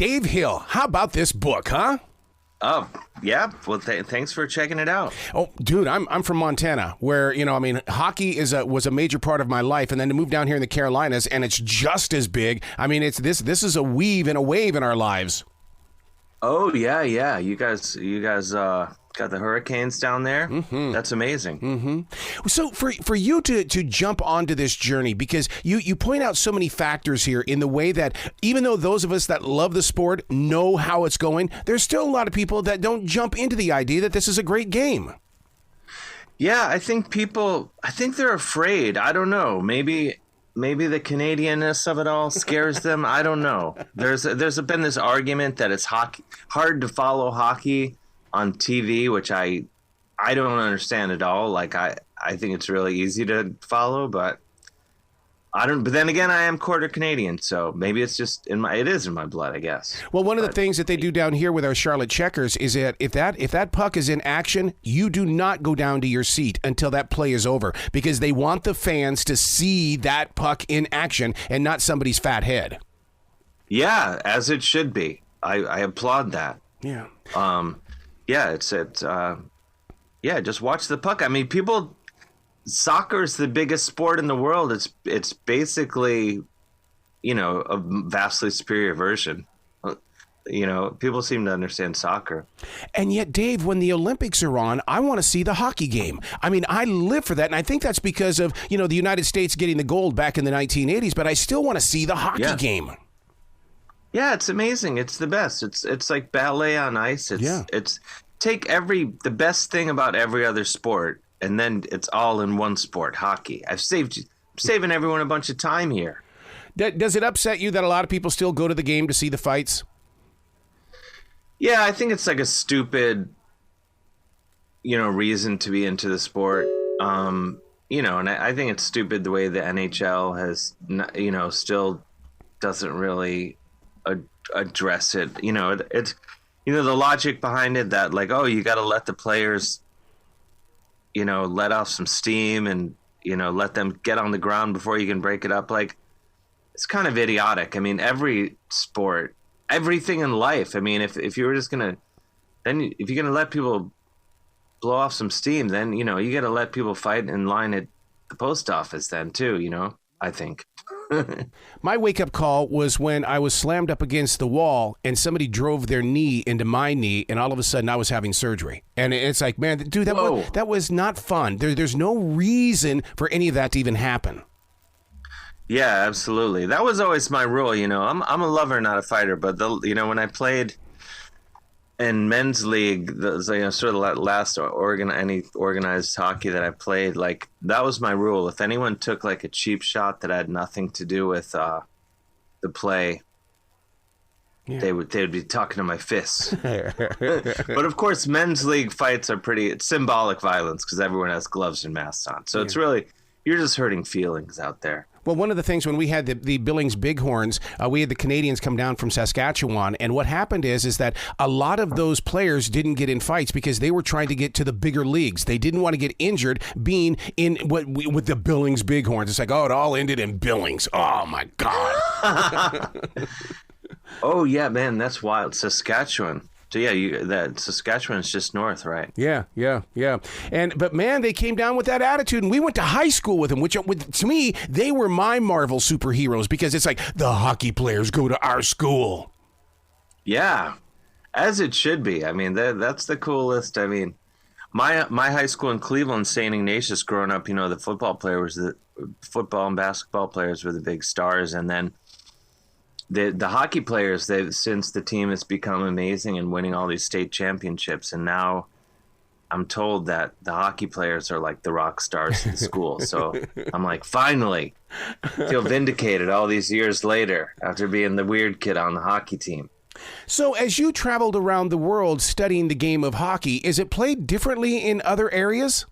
Dave Hill, how about this book, huh? Oh, yeah. Well, thanks for checking it out. Oh, dude, I'm from Montana, where, hockey was a major part of my life, and then to move down here in the Carolinas, and it's just as big. I mean, it's this is a weave and a wave in our lives. Oh, yeah. You guys got the Hurricanes down there. Mm-hmm. That's amazing. Mm-hmm. So for you to jump onto this journey, because you point out so many factors here in the way that even though those of us that love the sport know how it's going, there's still a lot of people that don't jump into the idea that this is a great game. Yeah, I think they're afraid. I don't know. Maybe the Canadianness of it all scares them. I don't know. There's been this argument that it's hard to follow hockey on TV, which I don't understand at all. Like I think it's really easy to follow, but but then again, I am quarter Canadian, so maybe it's just it is in my blood, I guess. Well, one of the things that they do down here with our Charlotte Checkers is that if that puck is in action, you do not go down to your seat until that play is over, because they want the fans to see that puck in action and not somebody's fat head. Yeah, as it should be. I applaud that. Yeah. Yeah, just watch the puck. I mean, soccer is the biggest sport in the world. It's basically, a vastly superior version. People seem to understand soccer. And yet, Dave, when the Olympics are on, I want to see the hockey game. I mean, I live for that, and I think that's because of, the United States getting the gold back in the 1980s, but I still want to see the hockey game. Yeah, it's amazing. It's the best. It's like ballet on ice. It's take the best thing about every other sport, and then it's all in one sport, hockey. I'm saving everyone a bunch of time here. Does it upset you that a lot of people still go to the game to see the fights? Yeah, I think it's like a stupid, reason to be into the sport. And I think it's stupid the way the NHL has, still doesn't really address it. It's the logic behind it that like, oh, you got to let the players let off some steam and let them get on the ground before you can break it up. Like, it's kind of idiotic. I mean, every sport, everything in life, I mean, if you were just if you're gonna let people blow off some steam, then you got to let people fight in line at the post office then too, I think. My wake-up call was when I was slammed up against the wall and somebody drove their knee into my knee, and all of a sudden I was having surgery. And it's like, man, dude, that was not fun. There's no reason for any of that to even happen. Yeah, absolutely. That was always my rule. I'm a lover, not a fighter. But when I played in men's league, sort of the last any organized hockey that I played, like that was my rule. If anyone took like a cheap shot that had nothing to do with the play, they would be talking to my fists. But of course, men's league fights are it's symbolic violence because everyone has gloves and masks on. So it's really, you're just hurting feelings out there. Well, one of the things when we had the Billings Bighorns, we had the Canadians come down from Saskatchewan, and what happened is that a lot of those players didn't get in fights because they were trying to get to the bigger leagues. They didn't want to get injured being in with the Billings Bighorns. It's like, oh, it all ended in Billings. Oh my God. Oh yeah, man, that's wild. Saskatchewan. So yeah, Saskatchewan's just north, right? Yeah. But man, they came down with that attitude, and we went to high school with them, which to me, they were my Marvel superheroes because it's like the hockey players go to our school. Yeah, as it should be. I mean, that's the coolest. I mean, my high school in Cleveland, St. Ignatius, growing up, the football and basketball players were the big stars, and then the hockey players, since the team has become amazing and winning all these state championships, and now I'm told that the hockey players are like the rock stars of the school. So I'm like, finally, feel vindicated all these years later after being the weird kid on the hockey team. So as you traveled around the world studying the game of hockey, is it played differently in other areas?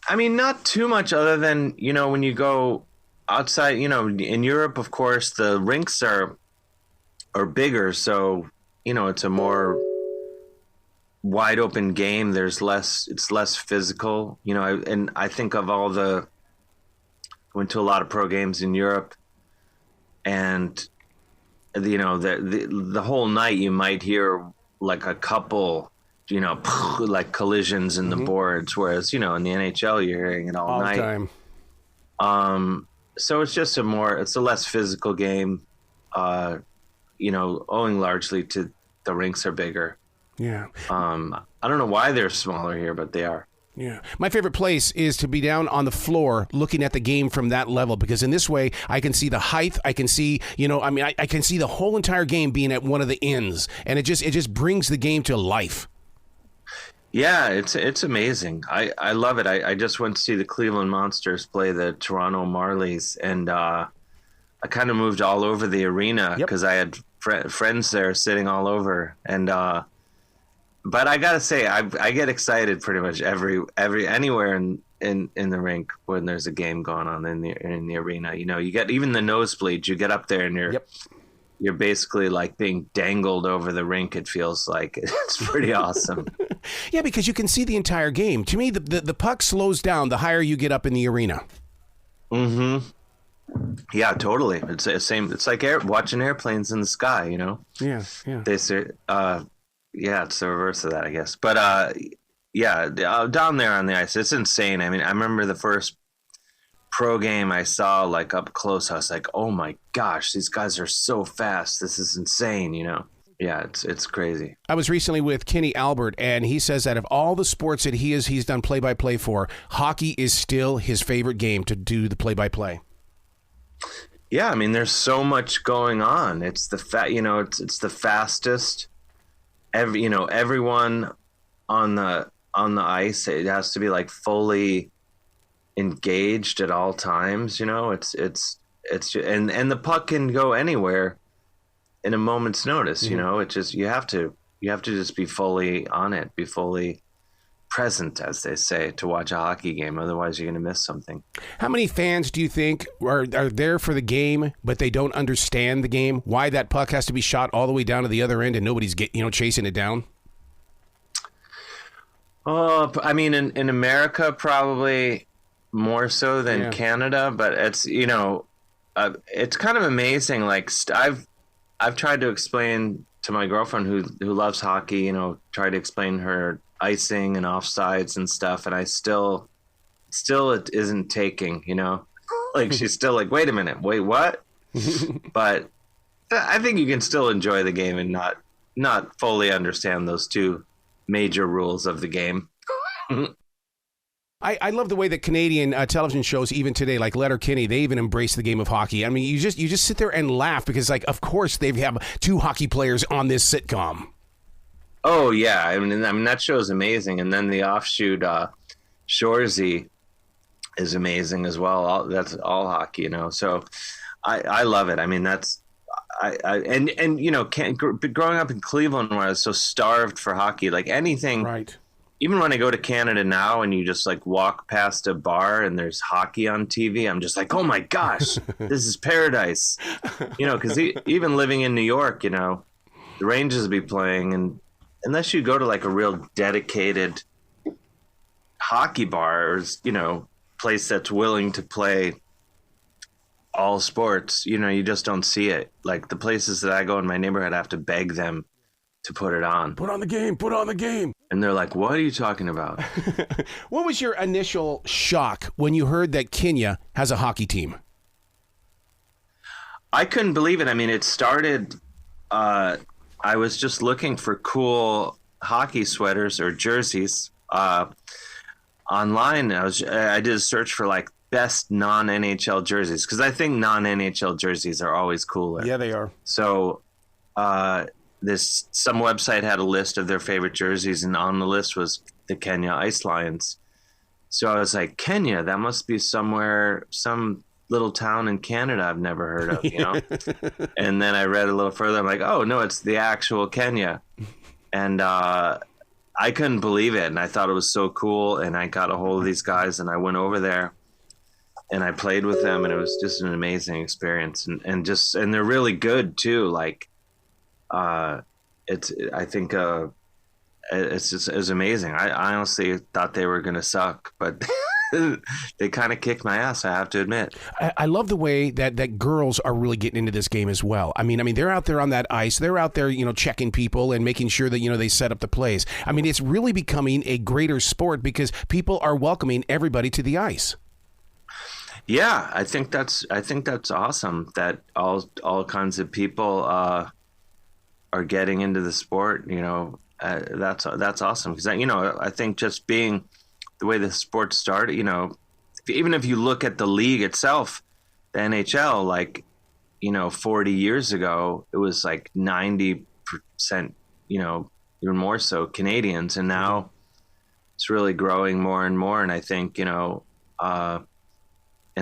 I mean, not too much other than, when you go outside, in Europe, of course, the rinks are bigger, so it's a more wide open game. It's less physical, and I think of went to a lot of pro games in Europe, and the whole night you might hear like a couple, like collisions in the boards, whereas in the NHL you're hearing it all night. Time. So it's just it's a less physical game, owing largely to the rinks are bigger. Yeah. I don't know why they're smaller here, but they are. Yeah. My favorite place is to be down on the floor looking at the game from that level, because in this way I can see the height. I can see, I can see the whole entire game being at one of the ends, and it just brings the game to life. Yeah, it's amazing. I love it. I just went to see the Cleveland Monsters play the Toronto Marlies, and I kind of moved all over the arena because I had friends there sitting all over, and but I gotta say, I get excited pretty much anywhere in the rink when there's a game going on in the arena. You get even the nosebleeds. You get up there and you're basically like being dangled over the rink. It feels like it's pretty awesome. Yeah, because you can see the entire game. To me, the puck slows down the higher you get up in the arena. Mm-hmm. Yeah, totally. It's the same. It's like watching airplanes in the sky. Yeah. They say. Yeah, it's the reverse of that, I guess. But down there on the ice, it's insane. I mean, I remember the first pro game I saw like up close. I was like, oh my gosh, these guys are so fast. This is insane, Yeah, it's crazy. I was recently with Kenny Albert, and he says that of all the sports that he's done play-by-play for, hockey is still his favorite game to do the play-by-play. Yeah, I mean, there's so much going on. It's the it's the fastest. Everyone on the ice, it has to be like fully engaged at all times. It's and the puck can go anywhere in a moment's notice. It just you have to just be fully on it, be fully present, as they say, to watch a hockey game. Otherwise, you're going to miss something. How many fans do you think are there for the game, but they don't understand the game? Why that puck has to be shot all the way down to the other end and nobody's chasing it down? Oh, I mean, in America, probably more so than Canada, but it's it's kind of amazing. Like I've tried to explain to my girlfriend who loves hockey, try to explain her icing and offsides and stuff, and I still it isn't taking, like she's still like, wait a minute, wait, what? But I think you can still enjoy the game and not fully understand those two major rules of the game. I love the way that Canadian television shows, even today, like Letterkenny, they even embrace the game of hockey. I mean, you just sit there and laugh because, like, of course they have two hockey players on this sitcom. Oh yeah, I mean that show is amazing, and then the offshoot Shoresy is amazing as well. That's all hockey, So I love it. I mean that's growing up in Cleveland where I was so starved for hockey, like anything. Right. Even when I go to Canada now and you just like walk past a bar and there's hockey on TV, I'm just like, oh my gosh, this is paradise. Because even living in New York, the Rangers will be playing, and unless you go to like a real dedicated hockey bar or, place that's willing to play all sports, you just don't see it. Like the places that I go in my neighborhood, I have to beg them to put it on. Put on the game. And they're like, what are you talking about? What was your initial shock when you heard that Kenya has a hockey team? I couldn't believe it. I mean, it started, I was just looking for cool hockey sweaters or jerseys online. I did a search for like best non-NHL jerseys because I think non-NHL jerseys are always cooler. Yeah, they are. So some website had a list of their favorite jerseys, and on the list was the Kenya Ice Lions. So I was like, Kenya, that must be somewhere, some little town in Canada I've never heard of, And then I read a little further. I'm like, oh no, it's the actual Kenya. And I couldn't believe it, and I thought it was so cool. And I got a hold of these guys, and I went over there, and I played with them, and it was just an amazing experience. And they're really good too. Like, it's amazing. I honestly thought they were going to suck, but they kind of kicked my ass, I have to admit. I love the way that girls are really getting into this game as well. I mean, they're out there on that ice. They're out there, checking people and making sure that, they set up the plays. I mean, it's really becoming a greater sport because people are welcoming everybody to the ice. Yeah, I think that's awesome that all kinds of people are getting into the sport. That's awesome because I think just being the way the sport started, even if you look at the league itself, the NHL, like 40 years ago, it was like 90%, even more so Canadians, and now it's really growing more and more. And I think and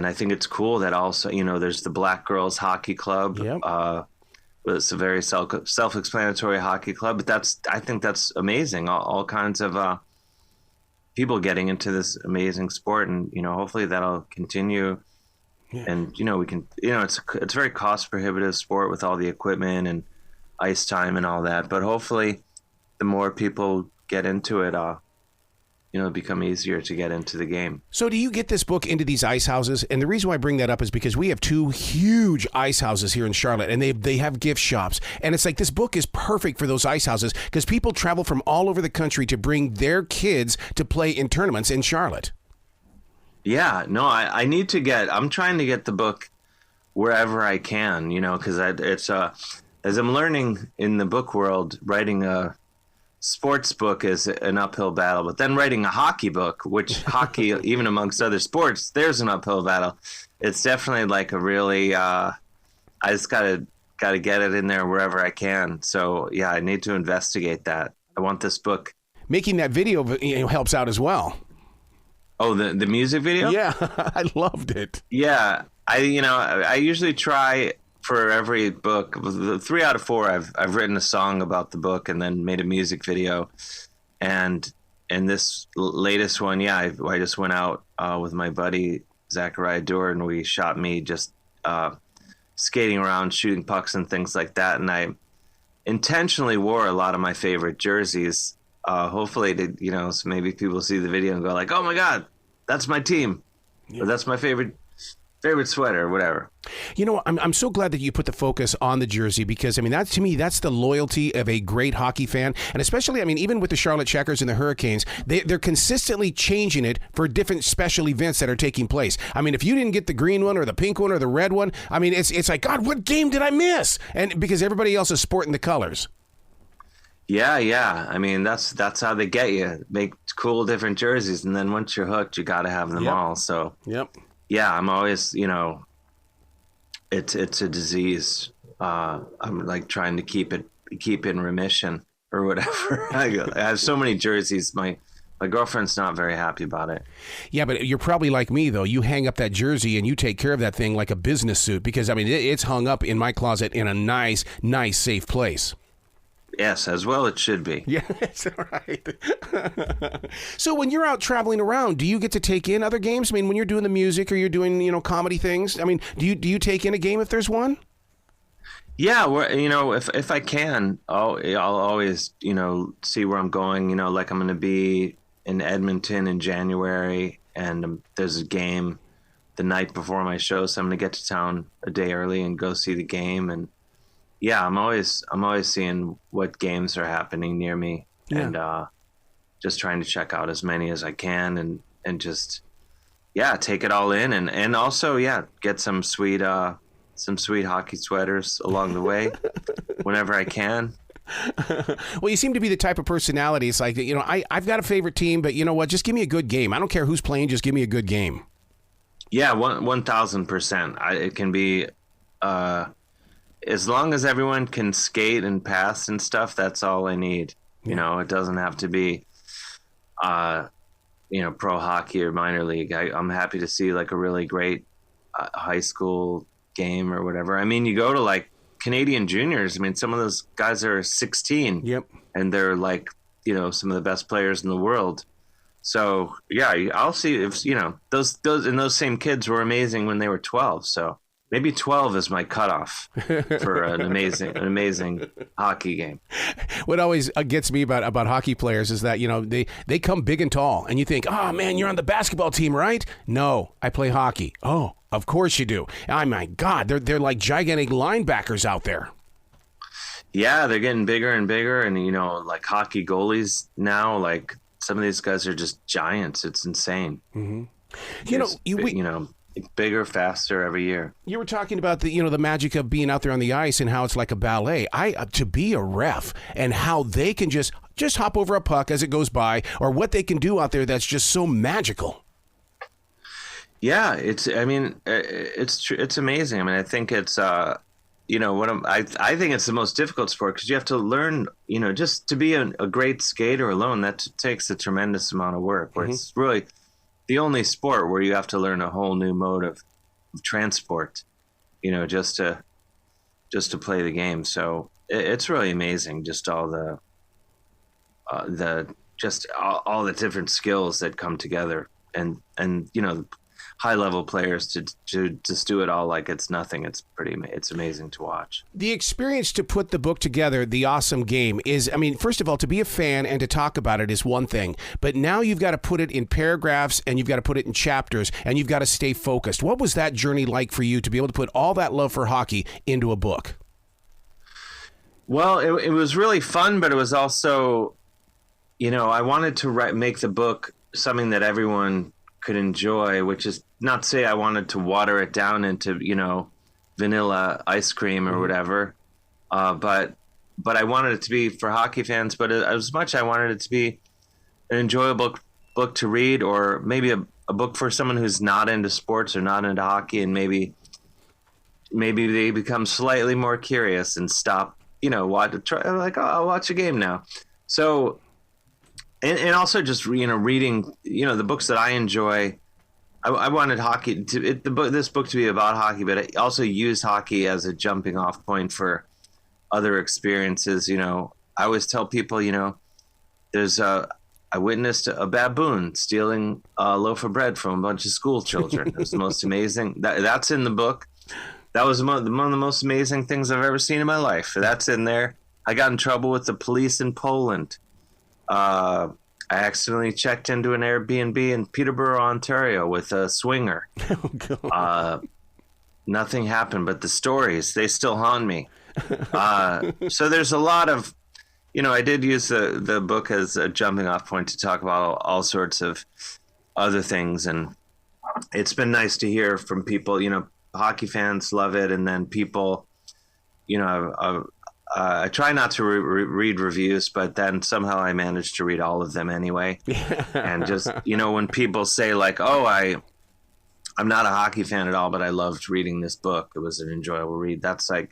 I think it's cool that also, there's the Black Girls Hockey Club. Yep. It's a very self-explanatory hockey club, but I think that's amazing. All kinds of people getting into this amazing sport, and hopefully that'll continue. Yeah. And we can, it's a very cost prohibitive sport with all the equipment and ice time and all that. But hopefully, the more people get into it, become easier to get into the game. So do you get this book into these ice houses? And the reason why I bring that up is because we have 2 huge ice houses here in Charlotte, and they have gift shops. And it's like this book is perfect for those ice houses because people travel from all over the country to bring their kids to play in tournaments in Charlotte. Yeah, no, I'm trying to get the book wherever I can, because it's as I'm learning in the book world, writing a sports book is an uphill battle, but then writing a hockey book, which hockey, even amongst other sports, there's an uphill battle. It's definitely like a really, I just gotta get it in there wherever I can. So yeah, I need to investigate that. I want this book. Making that video, helps out as well. Oh, the music video? Yeah, I loved it. Yeah, I usually try. For every book, 3 out of 4, I've written a song about the book and then made a music video. And in this latest one, I just went out with my buddy Zachariah Doerr, and we shot me just skating around, shooting pucks and things like that. And I intentionally wore a lot of my favorite jerseys. Hopefully, so maybe people see the video and go like, "Oh my God, that's my team," or "That's my favorite sweater," or whatever. I'm so glad that you put the focus on the jersey because, that to me, that's the loyalty of a great hockey fan. And especially, even with the Charlotte Checkers and the Hurricanes, they're consistently changing it for different special events that are taking place. If you didn't get the green one or the pink one or the red one, it's like, God, what game did I miss? And because everybody else is sporting the colors. Yeah. That's how they get you. Make cool different jerseys. And then once you're hooked, you got to have them all. So, yep. Yeah, I'm always, it's a disease. I'm like trying to keep in remission or whatever. I have so many jerseys. My girlfriend's not very happy about it. Yeah, but you're probably like me, though. You hang up that jersey and you take care of that thing like a business suit because, it's hung up in my closet in a nice, safe place. Yes, as well it should be. Yeah, that's right. So when you're out traveling around, do you get to take in other games? When you're doing the music or you're doing, comedy things, do you take in a game if there's one? Yeah, well, if I can, I'll always, see where I'm going. Like I'm going to be in Edmonton in January, and there's a game the night before my show, so I'm going to get to town a day early and go see the game. And yeah, I'm always seeing what games are happening near me, and just trying to check out as many as I can, and just take it all in, and also get some sweet hockey sweaters along the way whenever I can. Well, you seem to be the type of personality. It's like, I've got a favorite team, but you know what? Just give me a good game. I don't care who's playing. Just give me a good game. Yeah, 1,000%. It can be. As long as everyone can skate and pass and stuff, that's all I need. It doesn't have to be, pro hockey or minor league. I'm happy to see like a really great high school game or whatever. You go to like Canadian juniors. Some of those guys are 16. Yep. And they're like, some of the best players in the world. So yeah, I'll see if, those same kids were amazing when they were 12. So maybe 12 is my cutoff for an amazing hockey game. What always gets me about hockey players is that, they come big and tall, and you think, oh, man, you're on the basketball team, right? No, I play hockey. Oh, of course you do. Oh, my God, they're like gigantic linebackers out there. Yeah, they're getting bigger and bigger, and, like hockey goalies now, like some of these guys are just giants. It's insane. Mm-hmm. Bigger, faster every year. You were talking about the magic of being out there on the ice and how it's like a ballet. To be a ref and how they can just hop over a puck as it goes by, or what they can do out there that's just so magical. Yeah, it's amazing. I mean, I think it's I think it's the most difficult sport because you have to learn, just to be a great skater alone, that takes a tremendous amount of work. Where it's really the only sport where you have to learn a whole new mode of transport, just to play the game. So it's really amazing, just all the different skills that come together, and high level players to just do it all like it's nothing. It's amazing to watch. The experience to put the book together, The Awesome Game, is, first of all, to be a fan and to talk about it is one thing, but now you've got to put it in paragraphs and you've got to put it in chapters and you've got to stay focused. What was that journey like for you to be able to put all that love for hockey into a book? Well, it was really fun, but it was also, I wanted to make the book something that everyone could enjoy, which is not to say I wanted to water it down into, vanilla ice cream or whatever. But I wanted it to be for hockey fans, but as much I wanted it to be an enjoyable book to read, or maybe a book for someone who's not into sports or not into hockey, and maybe they become slightly more curious and stop, I'll watch a game now. So, and also just, reading, the books that I enjoy. I wanted this book to be about hockey, but I also used hockey as a jumping off point for other experiences. I always tell people, I witnessed a baboon stealing a loaf of bread from a bunch of school children. It was the most amazing. That's in the book. That was one of the most amazing things I've ever seen in my life. That's in there. I got in trouble with the police in Poland. I accidentally checked into an Airbnb in Peterborough, Ontario with a swinger. Nothing happened, but the stories, they still haunt me. So there's a lot of, I did use the book as a jumping off point to talk about all sorts of other things. And it's been nice to hear from people, hockey fans love it. And then people, I try not to read reviews, but then somehow I managed to read all of them anyway. And just, when people say like, oh, I'm not a hockey fan at all, but I loved reading this book. It was an enjoyable read. That's like,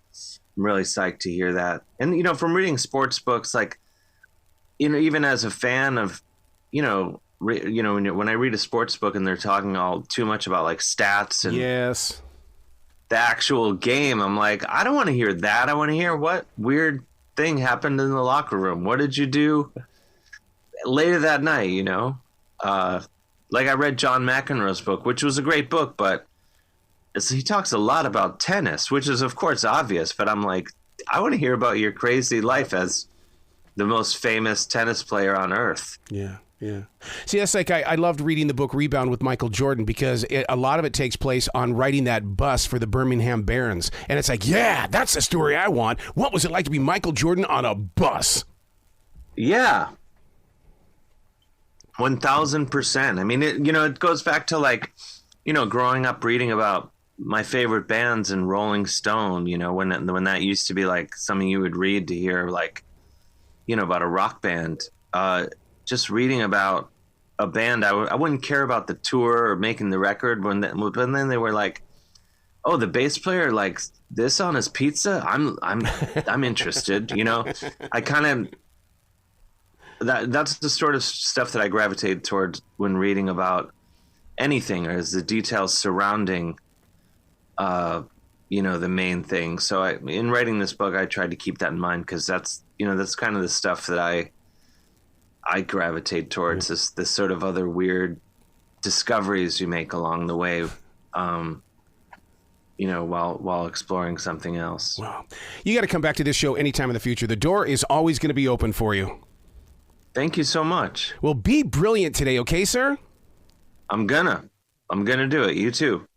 I'm really psyched to hear that. And, from reading sports books, like, even as a fan of, when I read a sports book and they're talking all too much about like stats and yes, the actual game, I'm like, I don't want to hear that. I want to hear what weird thing happened in the locker room. What did you do later that night? Like I read John McEnroe's book, which was a great book, but he talks a lot about tennis, which is of course obvious, but I'm like, I want to hear about your crazy life as the most famous tennis player on earth. Yeah. Yeah. See, that's like I loved reading the book Rebound with Michael Jordan because a lot of it takes place on riding that bus for the Birmingham Barons. And it's like, yeah, that's the story I want. What was it like to be Michael Jordan on a bus? Yeah. 1000%. I mean, it goes back to like, growing up reading about my favorite bands and Rolling Stone, when that used to be like something you would read to hear like, about a rock band. Just reading about a band, I wouldn't care about the tour or making the record when then they were like, oh, the bass player likes this on his pizza. I'm interested. I kind of that's the sort of stuff that I gravitate towards when reading about anything, or is the details surrounding the main thing. So in writing this book, I tried to keep that in mind because that's kind of the stuff that I gravitate towards, this sort of other weird discoveries you make along the way. while exploring something else. Wow. You got to come back to this show anytime in the future. The door is always going to be open for you. Thank you so much. Well, be brilliant today, okay, sir? I'm gonna do it. You too.